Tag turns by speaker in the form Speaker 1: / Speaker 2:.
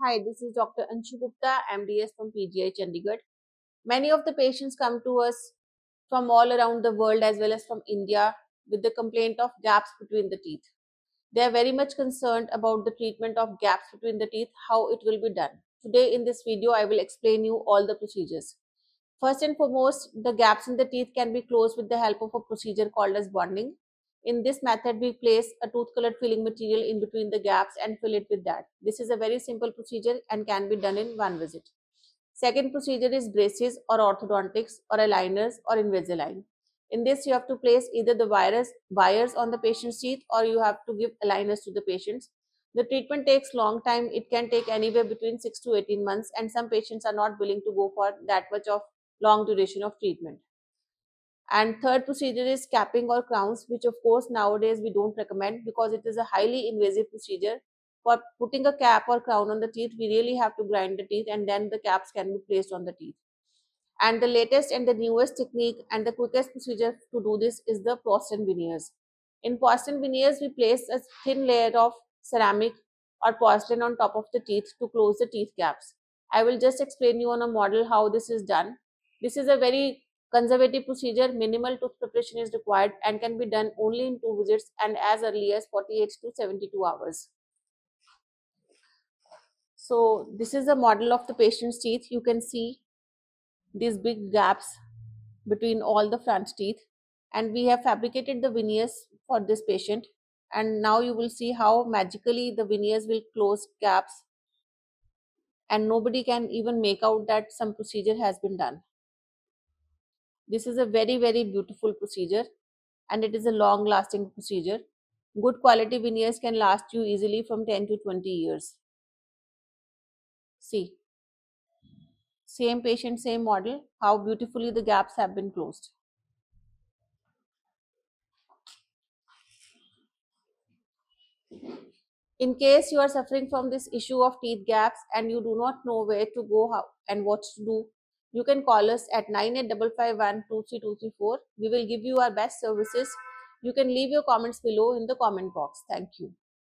Speaker 1: Hi, this is Dr. Anshu Gupta, MDS from PGI Chandigarh. Many of the patients come to us from all around the world as well as from India with the complaint of gaps between the teeth. They are very much concerned about the treatment of gaps between the teeth, how it will be done. Today in this video, I will explain you all the procedures. First and foremost, the gaps in the teeth can be closed with the help of a procedure called as bonding. In this method, we place a tooth colored filling material in between the gaps and fill it with that. This is a very simple procedure and can be done in one visit. Second procedure is braces or orthodontics or aligners or Invisalign. In this, you have to place either the wires on the patient's teeth or you have to give aligners to the patients. The treatment takes long time. It can take anywhere between 6 to 18 months and some patients are not willing to go for that much of long duration of treatment. And third procedure is capping or crowns, which of course nowadays we don't recommend because it is a highly invasive procedure. For putting a cap or crown on the teeth, we really have to grind the teeth and then the caps can be placed on the teeth. And the latest and the newest technique and the quickest procedure to do this is the porcelain veneers. In porcelain veneers, we place a thin layer of ceramic or porcelain on top of the teeth to close the teeth gaps. I will just explain you on a model how this is done. This is a very conservative procedure. Minimal tooth preparation is required and can be done only in 2 visits and as early as 48 to 72 hours. So this is a model of the patient's teeth. You can see these big gaps between all the front teeth, and we have fabricated the veneers for this patient, and now you will see how magically the veneers will close gaps and nobody can even make out that some procedure has been done. This is a very beautiful procedure and it is a long lasting procedure. Good quality veneers can last you easily from 10 to 20 years. See, same patient, same model, how beautifully the gaps have been closed. In case you are suffering from this issue of teeth gaps and you do not know where to go and what to do, you can call us at 9855123234. We will give you our best services. You can leave your comments below in the comment box. Thank you.